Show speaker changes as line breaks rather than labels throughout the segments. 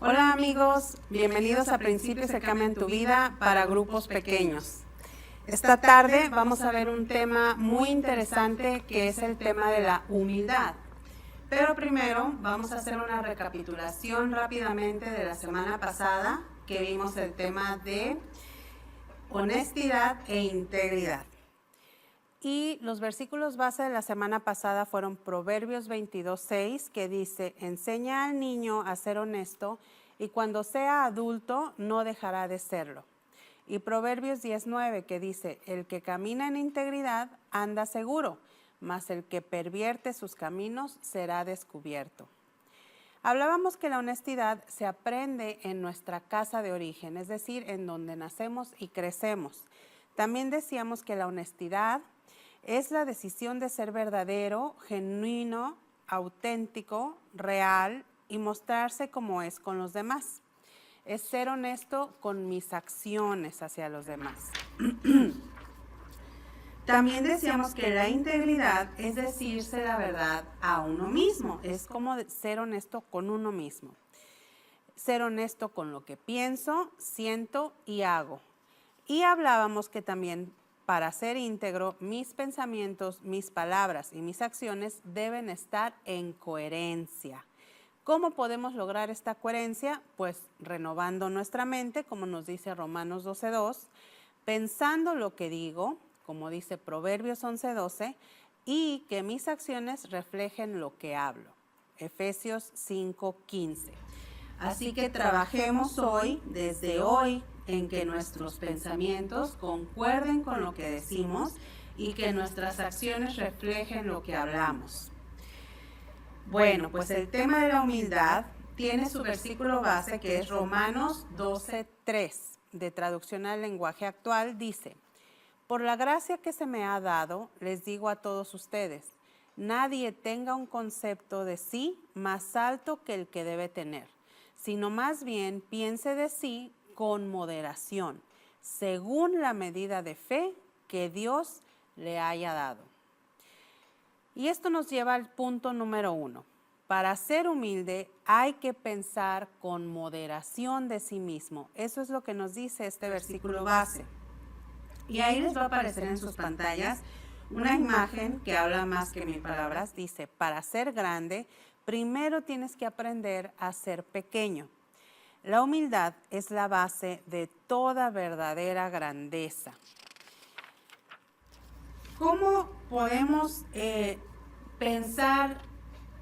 Hola amigos, bienvenidos a Principios que Cambian tu Vida para grupos pequeños. Esta tarde vamos a ver un tema muy interesante que es el tema de la humildad. Pero primero vamos a hacer una recapitulación rápidamente de la semana pasada que vimos el tema de honestidad e integridad. Y los versículos base de la semana pasada fueron Proverbios 22:6, que dice: enseña al niño a ser honesto y cuando sea adulto no dejará de serlo. Y Proverbios 10:9, que dice: el que camina en integridad anda seguro, mas el que pervierte sus caminos será descubierto. Hablábamos que la honestidad se aprende en nuestra casa de origen, es decir, en donde nacemos y crecemos. También decíamos que la honestidad es la decisión de ser verdadero, genuino, auténtico, real y mostrarse como es con los demás. Es ser honesto con mis acciones hacia los demás. También decíamos que la integridad es decirse la verdad a uno mismo. Es como ser honesto con uno mismo. Ser honesto con lo que pienso, siento y hago. Y hablábamos que también para ser íntegro, mis pensamientos, mis palabras y mis acciones deben estar en coherencia. ¿Cómo podemos lograr esta coherencia? Pues renovando nuestra mente, como nos dice Romanos 12:2, pensando lo que digo, como dice Proverbios 11:12, y que mis acciones reflejen lo que hablo. Efesios 5:15. Así que trabajemos hoy, desde hoy, en que nuestros pensamientos concuerden con lo que decimos y que nuestras acciones reflejen lo que hablamos. Bueno, pues el tema de la humildad tiene su versículo base, que es Romanos 12:3, de traducción al lenguaje actual. Dice: por la gracia que se me ha dado, les digo a todos ustedes, nadie tenga un concepto de sí más alto que el que debe tener, sino más bien piense de sí con moderación, según la medida de fe que Dios le haya dado. Y esto nos lleva al punto número 1. Para ser humilde hay que pensar con moderación de sí mismo. Eso es lo que nos dice este versículo base. Y ahí les va a aparecer en sus pantallas una imagen que habla más que 1000 palabras. Dice: para ser grande, primero tienes que aprender a ser pequeño. La humildad es la base de toda verdadera grandeza. ¿Cómo podemos pensar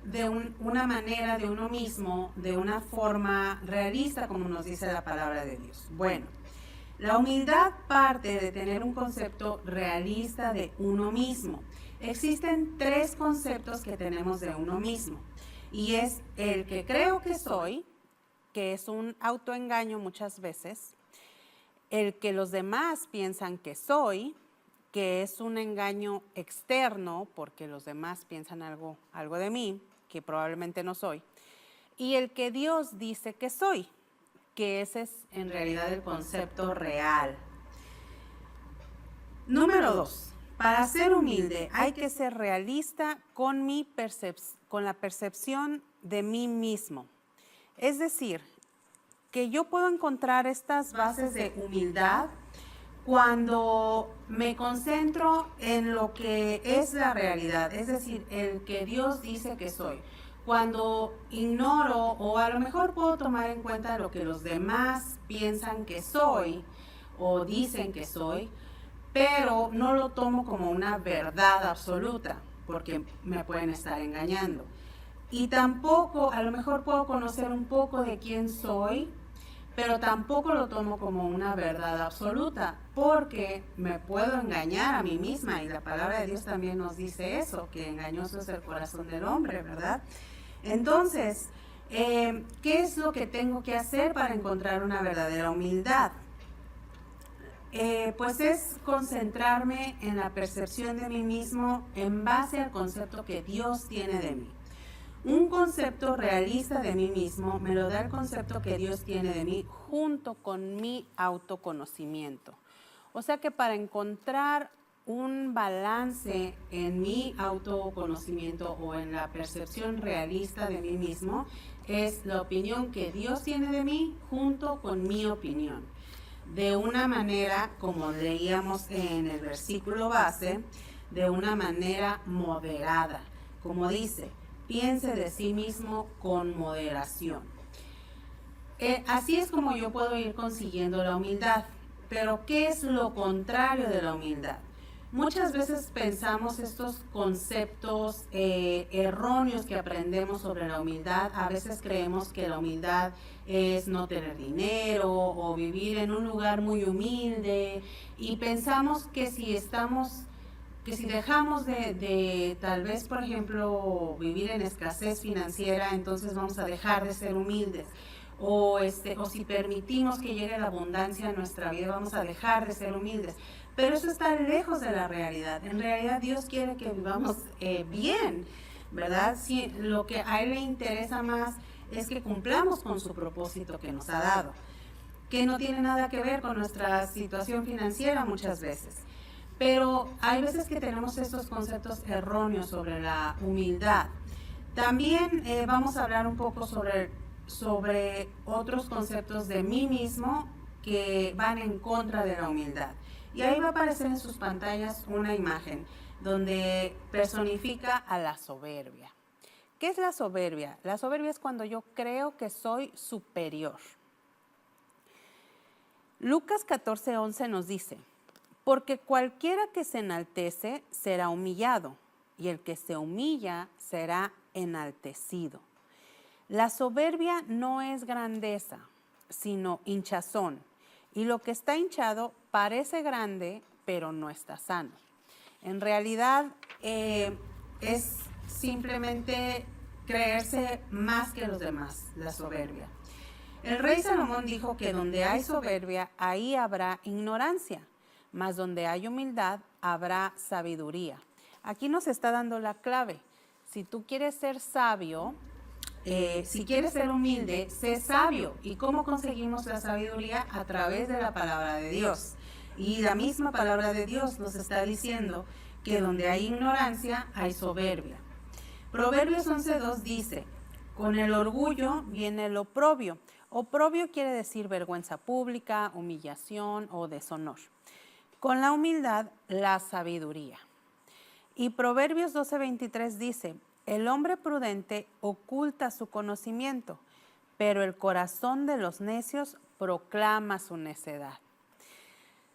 de una manera de uno mismo, de una forma realista, como nos dice la palabra de Dios? Bueno, la humildad parte de tener un concepto realista de uno mismo. Existen 3 conceptos que tenemos de uno mismo, y es el que creo que soy, que es un autoengaño muchas veces, el que los demás piensan que soy, que es un engaño externo porque los demás piensan algo de mí, que probablemente no soy, y el que Dios dice que soy, que ese es en realidad el concepto real. Número 2. Para ser humilde hay que ser realista con la percepción de mí mismo. Es decir, que yo puedo encontrar estas bases de humildad cuando me concentro en lo que es la realidad, es decir, el que Dios dice que soy. Cuando ignoro, o a lo mejor puedo tomar en cuenta lo que los demás piensan que soy o dicen que soy, pero no lo tomo como una verdad absoluta, porque me pueden estar engañando. Y tampoco, a lo mejor puedo conocer un poco de quién soy, pero tampoco lo tomo como una verdad absoluta, porque me puedo engañar a mí misma, y la palabra de Dios también nos dice eso, que engañoso es el corazón del hombre, ¿verdad? Entonces, ¿qué es lo que tengo que hacer para encontrar una verdadera humildad? Pues es concentrarme en la percepción de mí mismo en base al concepto que Dios tiene de mí. Un concepto realista de mí mismo me lo da el concepto que Dios tiene de mí junto con mi autoconocimiento. O sea que para encontrar un balance en mi autoconocimiento o en la percepción realista de mí mismo es la opinión que Dios tiene de mí junto con mi opinión. De una manera, como leíamos en el versículo base, de una manera moderada. Como dice, piense de sí mismo con moderación. Así es como yo puedo ir consiguiendo la humildad. Pero ¿qué es lo contrario de la humildad? Muchas veces pensamos estos conceptos erróneos que aprendemos sobre la humildad. A veces creemos que la humildad es no tener dinero o vivir en un lugar muy humilde, y pensamos que si dejamos de tal vez, por ejemplo, vivir en escasez financiera, entonces vamos a dejar de ser humildes. O si permitimos que llegue la abundancia a nuestra vida, vamos a dejar de ser humildes. Pero eso está lejos de la realidad. En realidad Dios quiere que vivamos bien, ¿verdad? Sí, lo que a Él le interesa más es que cumplamos con su propósito que nos ha dado, que no tiene nada que ver con nuestra situación financiera muchas veces. Pero hay veces que tenemos estos conceptos erróneos sobre la humildad. También vamos a hablar un poco sobre otros conceptos de mí mismo que van en contra de la humildad. Y ahí va a aparecer en sus pantallas una imagen donde personifica a la soberbia. ¿Qué es la soberbia? La soberbia es cuando yo creo que soy superior. Lucas 14:11 nos dice: porque cualquiera que se enaltece será humillado, y el que se humilla será enaltecido. La soberbia no es grandeza, sino hinchazón, y lo que está hinchado parece grande, pero no está sano. En realidad es simplemente creerse más que los demás, la soberbia. El rey Salomón dijo que donde hay soberbia, ahí habrá ignorancia, mas donde hay humildad, habrá sabiduría. Aquí nos está dando la clave. Si tú quieres ser sabio, si quieres ser humilde, sé sabio. ¿Y cómo conseguimos la sabiduría? A través de la palabra de Dios. Y la misma palabra de Dios nos está diciendo que donde hay ignorancia, hay soberbia. Proverbios 11:2 dice: con el orgullo viene el oprobio. Oprobio quiere decir vergüenza pública, humillación o deshonor. Con la humildad, la sabiduría. Y Proverbios 12:23 dice: el hombre prudente oculta su conocimiento, pero el corazón de los necios proclama su necedad.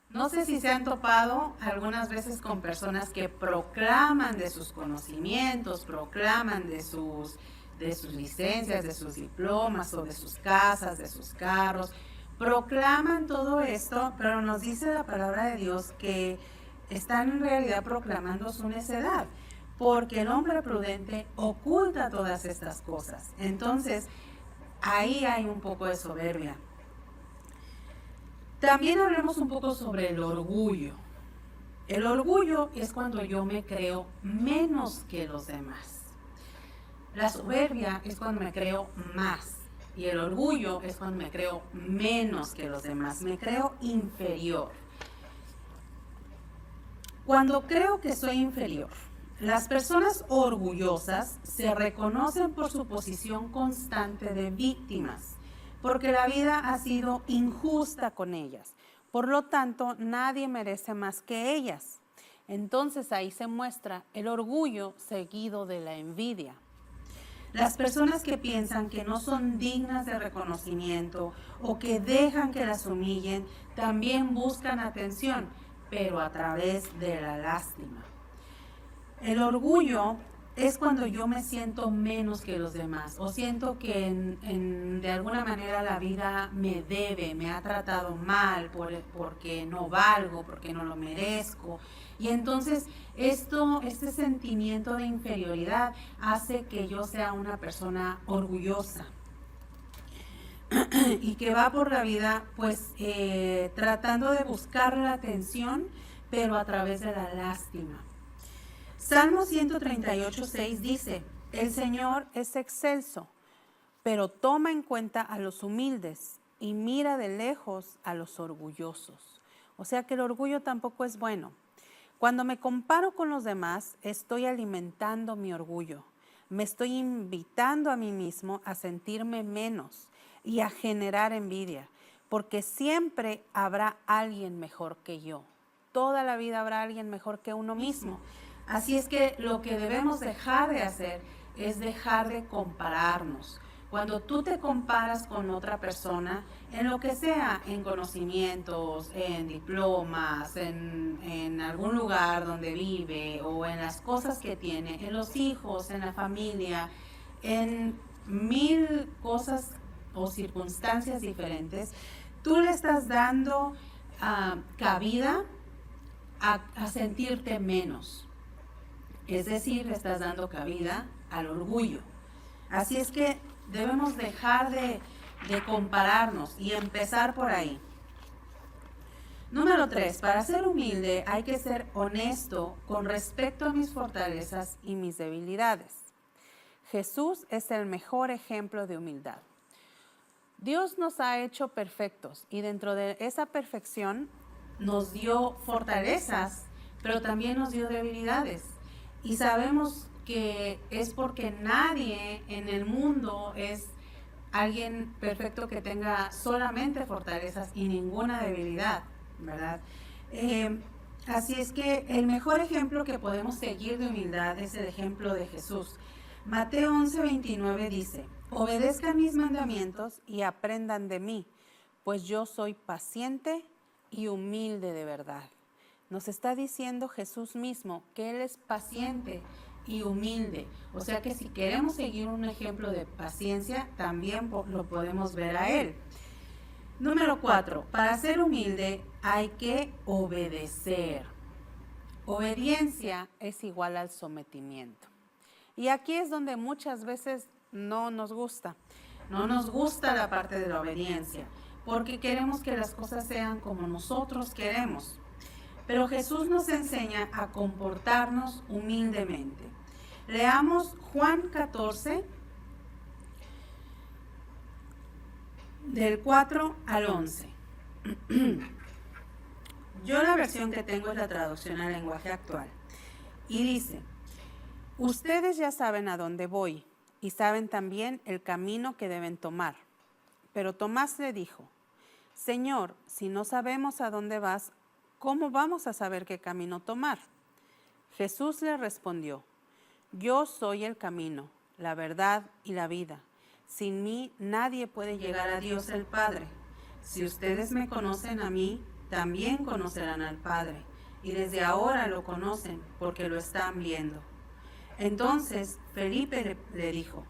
No sé si se han topado algunas veces con personas que proclaman de sus conocimientos, proclaman de sus licencias, de sus diplomas o de sus casas, de sus carros. Proclaman todo esto, pero nos dice la palabra de Dios que están en realidad proclamando su necedad, porque el hombre prudente oculta todas estas cosas. Entonces, ahí hay un poco de soberbia. También hablemos un poco sobre el orgullo. El orgullo es cuando yo me creo menos que los demás. La soberbia es cuando me creo más. Y el orgullo es cuando me creo menos que los demás. Me creo inferior. Cuando creo que soy inferior, las personas orgullosas se reconocen por su posición constante de víctimas, porque la vida ha sido injusta con ellas. Por lo tanto, nadie merece más que ellas. Entonces ahí se muestra el orgullo seguido de la envidia. Las personas que piensan que no son dignas de reconocimiento o que dejan que las humillen, también buscan atención, pero a través de la lástima. El orgullo es cuando yo me siento menos que los demás o siento que de alguna manera la vida me debe, me ha tratado mal porque no valgo, porque no lo merezco. Y entonces este sentimiento de inferioridad hace que yo sea una persona orgullosa y que va por la vida pues tratando de buscar la atención, pero a través de la lástima. Salmo 138:6 dice: el Señor es excelso, pero toma en cuenta a los humildes y mira de lejos a los orgullosos. O sea que el orgullo tampoco es bueno. Cuando me comparo con los demás, estoy alimentando mi orgullo. Me estoy invitando a mí mismo a sentirme menos y a generar envidia, porque siempre habrá alguien mejor que yo. Toda la vida habrá alguien mejor que uno mismo. Así es que lo que debemos dejar de hacer es dejar de compararnos. Cuando tú te comparas con otra persona, en lo que sea, en conocimientos, en diplomas, en algún lugar donde vive o en las cosas que tiene, en los hijos, en la familia, en 1000 cosas o circunstancias diferentes, tú le estás dando cabida a sentirte menos. Es decir, le estás dando cabida al orgullo. Así es que debemos dejar de compararnos y empezar por ahí. Número 3, para ser humilde hay que ser honesto con respecto a mis fortalezas y mis debilidades. Jesús es el mejor ejemplo de humildad. Dios nos ha hecho perfectos y dentro de esa perfección nos dio fortalezas, pero también nos dio debilidades. Y sabemos que es porque nadie en el mundo es alguien perfecto que tenga solamente fortalezas y ninguna debilidad, ¿verdad? Así es que el mejor ejemplo que podemos seguir de humildad es el ejemplo de Jesús. Mateo 11:29 dice: obedezcan mis mandamientos y aprendan de mí, pues yo soy paciente y humilde de verdad. Nos está diciendo Jesús mismo que Él es paciente y humilde. O sea que si queremos seguir un ejemplo de paciencia, también lo podemos ver a Él. Número 4, para ser humilde hay que obedecer. Obediencia es igual al sometimiento. Y aquí es donde muchas veces no nos gusta. No nos gusta la parte de la obediencia, porque queremos que las cosas sean como nosotros queremos. Pero Jesús nos enseña a comportarnos humildemente. Leamos Juan 14, del 4 al 11. Yo la versión que tengo es la traducción al lenguaje actual. Y dice: ustedes ya saben a dónde voy y saben también el camino que deben tomar. Pero Tomás le dijo: Señor, si no sabemos a dónde vas, ¿cómo vamos a saber qué camino tomar? Jesús le respondió: yo soy el camino, la verdad y la vida. Sin mí nadie puede llegar a Dios el Padre. Si ustedes me conocen a mí, también conocerán al Padre. Y desde ahora lo conocen porque lo están viendo. Entonces Felipe le dijo: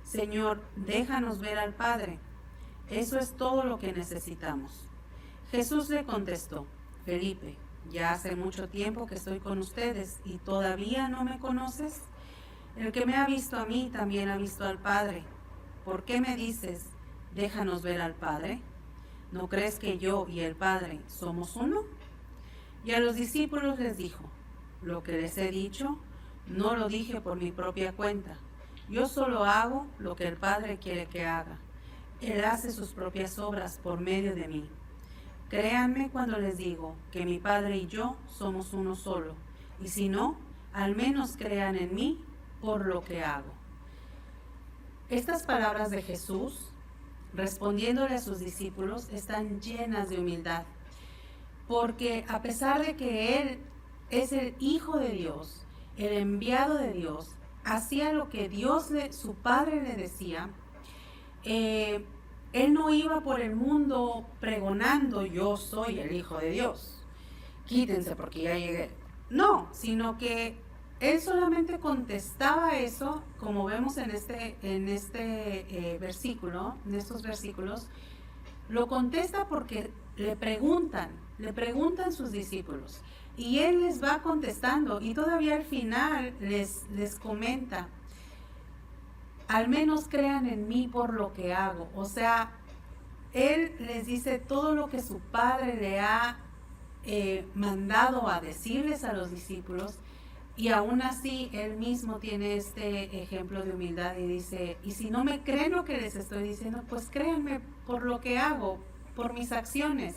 Señor, déjanos ver al Padre. Eso es todo lo que necesitamos. Jesús le contestó: Felipe, ya hace mucho tiempo que estoy con ustedes y todavía no me conoces. El que me ha visto a mí también ha visto al Padre. ¿Por qué me dices, déjanos ver al Padre? ¿No crees que yo y el Padre somos uno? Y a los discípulos les dijo: lo que les he dicho, no lo dije por mi propia cuenta. Yo solo hago lo que el Padre quiere que haga. Él hace sus propias obras por medio de mí. Créanme cuando les digo que mi Padre y yo somos uno solo. Y si no, al menos crean en mí por lo que hago. Estas palabras de Jesús, respondiéndole a sus discípulos, están llenas de humildad. Porque a pesar de que Él es el Hijo de Dios, el enviado de Dios, hacía lo que Dios, su Padre, le decía. Él no iba por el mundo pregonando: yo soy el Hijo de Dios, quítense porque ya llegué. No, sino que Él solamente contestaba eso, como vemos en este versículo, en estos versículos. Lo contesta porque le preguntan sus discípulos. Y Él les va contestando y todavía al final les comenta: al menos crean en mí por lo que hago. O sea, Él les dice todo lo que su Padre le ha mandado a decirles a los discípulos, y aún así Él mismo tiene este ejemplo de humildad y dice: y si no me creen lo que les estoy diciendo, pues créanme por lo que hago, por mis acciones,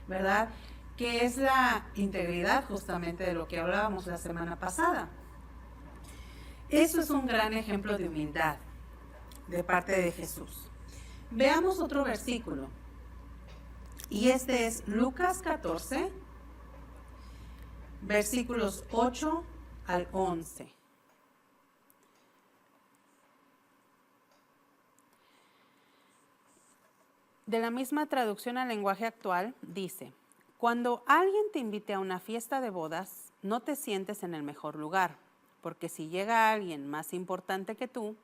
¿verdad? que es la integridad, justamente de lo que hablábamos la semana pasada. Eso es un gran ejemplo de humildad de parte de Jesús. Veamos otro versículo. Y este es Lucas 14, versículos 8 al 11. De la misma traducción al lenguaje actual, dice: cuando alguien te invite a una fiesta de bodas, no te sientes en el mejor lugar, porque si llega alguien más importante que tú,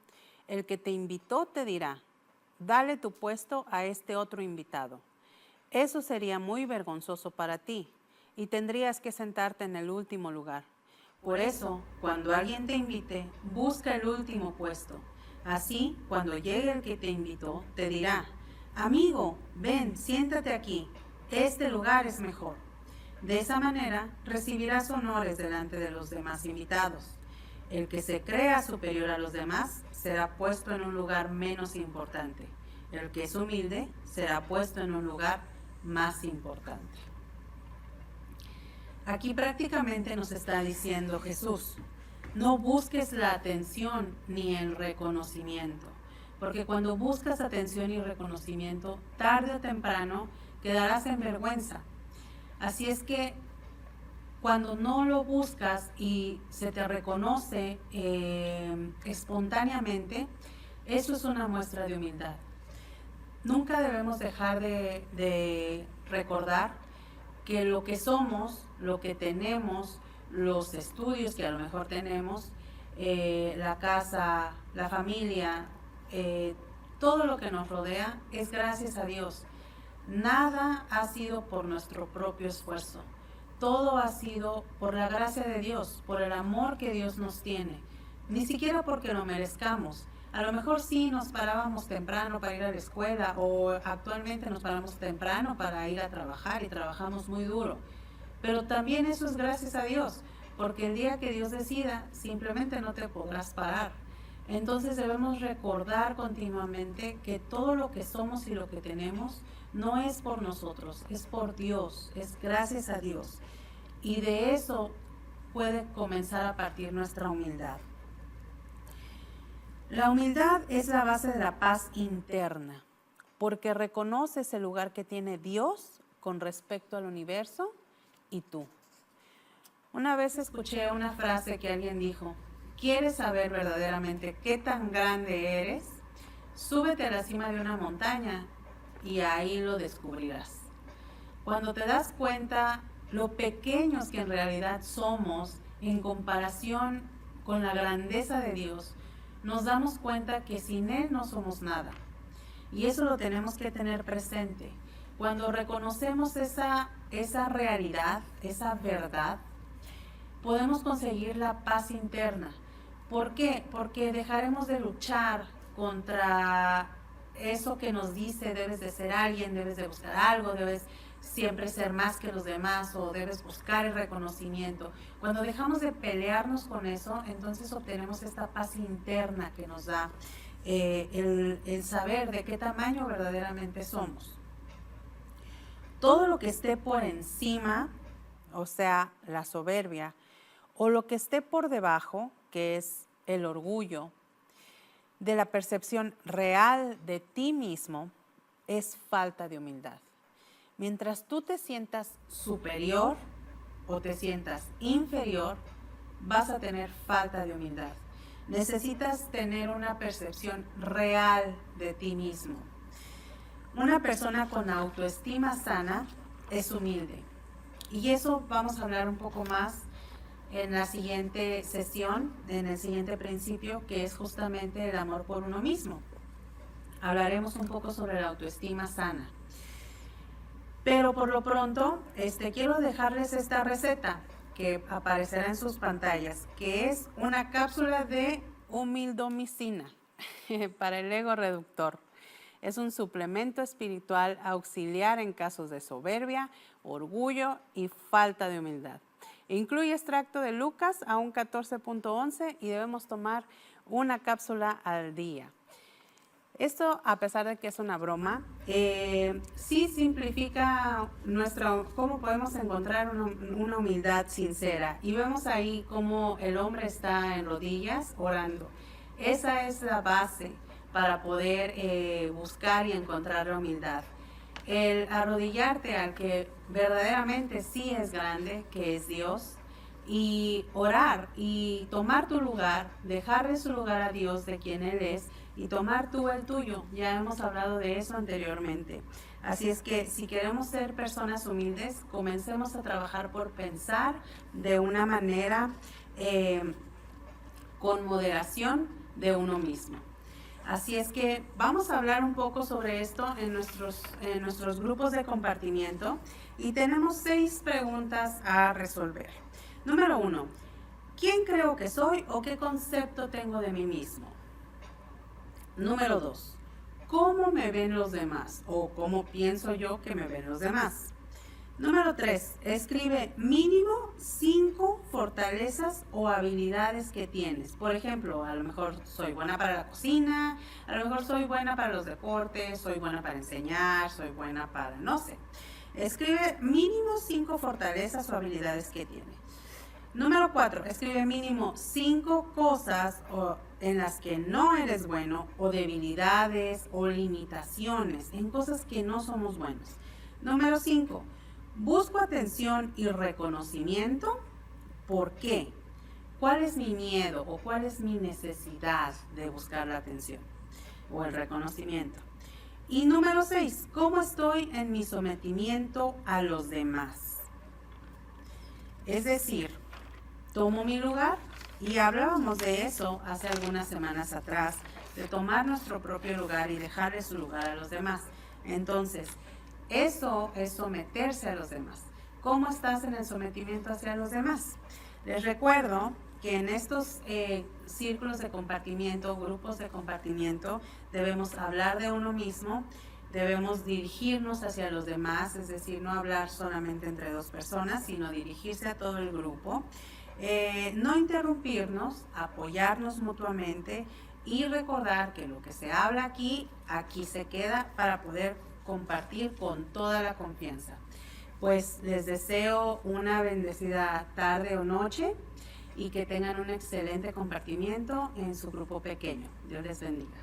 el que te invitó te dirá: dale tu puesto a este otro invitado. Eso sería muy vergonzoso para ti y tendrías que sentarte en el último lugar. Por eso, cuando alguien te invite, busca el último puesto. Así, cuando llegue el que te invitó, te dirá: amigo, ven, siéntate aquí. Este lugar es mejor. De esa manera, recibirás honores delante de los demás invitados. El que se crea superior a los demás será puesto en un lugar menos importante. El que es humilde será puesto en un lugar más importante. Aquí prácticamente nos está diciendo Jesús: no busques la atención ni el reconocimiento, porque cuando buscas atención y reconocimiento, tarde o temprano quedarás en vergüenza. Así es que cuando no lo buscas y se te reconoce espontáneamente, eso es una muestra de humildad. Nunca debemos dejar de recordar que lo que somos, lo que tenemos, los estudios que a lo mejor tenemos, la casa, la familia, todo lo que nos rodea es gracias a Dios. Nada ha sido por nuestro propio esfuerzo. Todo ha sido por la gracia de Dios, por el amor que Dios nos tiene. Ni siquiera porque lo merezcamos. A lo mejor sí nos parábamos temprano para ir a la escuela, o actualmente nos paramos temprano para ir a trabajar y trabajamos muy duro. Pero también eso es gracias a Dios, porque el día que Dios decida, simplemente no te podrás parar. Entonces debemos recordar continuamente que todo lo que somos y lo que tenemos no es por nosotros, es por Dios, es gracias a Dios. Y de eso puede comenzar a partir nuestra humildad. La humildad es la base de la paz interna, porque reconoces el lugar que tiene Dios con respecto al universo y tú. Una vez escuché una frase que alguien dijo: ¿quieres saber verdaderamente qué tan grande eres? Súbete a la cima de una montaña y ahí lo descubrirás. Cuando te das cuenta lo pequeños que en realidad somos en comparación con la grandeza de Dios, nos damos cuenta que sin Él no somos nada. Y eso lo tenemos que tener presente. Cuando reconocemos esa realidad, esa verdad, podemos conseguir la paz interna. ¿Por qué? Porque dejaremos de luchar contra eso que nos dice: debes de ser alguien, debes de buscar algo, debes siempre ser más que los demás, o debes buscar el reconocimiento. Cuando dejamos de pelearnos con eso, entonces obtenemos esta paz interna que nos da el saber de qué tamaño verdaderamente somos. Todo lo que esté por encima, o sea, la soberbia, o lo que esté por debajo, que es el orgullo, de la percepción real de ti mismo, es falta de humildad. Mientras tú te sientas superior o te sientas inferior, vas a tener falta de humildad. Necesitas tener una percepción real de ti mismo. Una persona con autoestima sana es humilde. Y eso vamos a hablar un poco más en la siguiente sesión, en el siguiente principio, que es justamente el amor por uno mismo. Hablaremos un poco sobre la autoestima sana. Pero por lo pronto, quiero dejarles esta receta que aparecerá en sus pantallas, que es una cápsula de humildomicina para el ego reductor. Es un suplemento espiritual auxiliar en casos de soberbia, orgullo y falta de humildad. Incluye extracto de Lucas a un 14.11 y debemos tomar una cápsula al día. Esto, a pesar de que es una broma, sí simplifica cómo podemos encontrar una humildad sincera. Y vemos ahí cómo el hombre está en rodillas orando. Esa es la base para poder buscar y encontrar la humildad. El arrodillarte al que verdaderamente sí es grande, que es Dios, y orar y tomar tu lugar, dejarle su lugar a Dios de quien Él es y tomar tú el tuyo. Ya hemos hablado de eso anteriormente. Así es que si queremos ser personas humildes, comencemos a trabajar por pensar de una manera con moderación de uno mismo. Así es que vamos a hablar un poco sobre esto en nuestros grupos de compartimiento y tenemos 6 preguntas a resolver. Número 1, ¿quién creo que soy o qué concepto tengo de mí mismo? Número 2, ¿cómo me ven los demás o cómo pienso yo que me ven los demás? Número 3, escribe mínimo 5 fortalezas o habilidades que tienes. Por ejemplo, a lo mejor soy buena para la cocina, a lo mejor soy buena para los deportes, soy buena para enseñar, soy buena para, no sé. Escribe mínimo 5 fortalezas o habilidades que tienes. Número 4, escribe mínimo 5 cosas en las que no eres bueno o debilidades o limitaciones, en cosas que no somos buenos. Número 5, busco atención y reconocimiento. ¿Por qué? ¿Cuál es mi miedo o cuál es mi necesidad de buscar la atención o el reconocimiento? Y número 6, ¿cómo estoy en mi sometimiento a los demás? Es decir, tomo mi lugar, y hablábamos de eso hace algunas semanas atrás, de tomar nuestro propio lugar y dejarle su lugar a los demás. Entonces, eso es someterse a los demás. ¿Cómo estás en el sometimiento hacia los demás? Les recuerdo que en estos círculos de compartimiento, grupos de compartimiento, debemos hablar de uno mismo, debemos dirigirnos hacia los demás, es decir, no hablar solamente entre 2 personas, sino dirigirse a todo el grupo. No interrumpirnos, apoyarnos mutuamente y recordar que lo que se habla aquí se queda para poder compartir con toda la confianza. Pues les deseo una bendecida tarde o noche y que tengan un excelente compartimiento en su grupo pequeño. Dios les bendiga.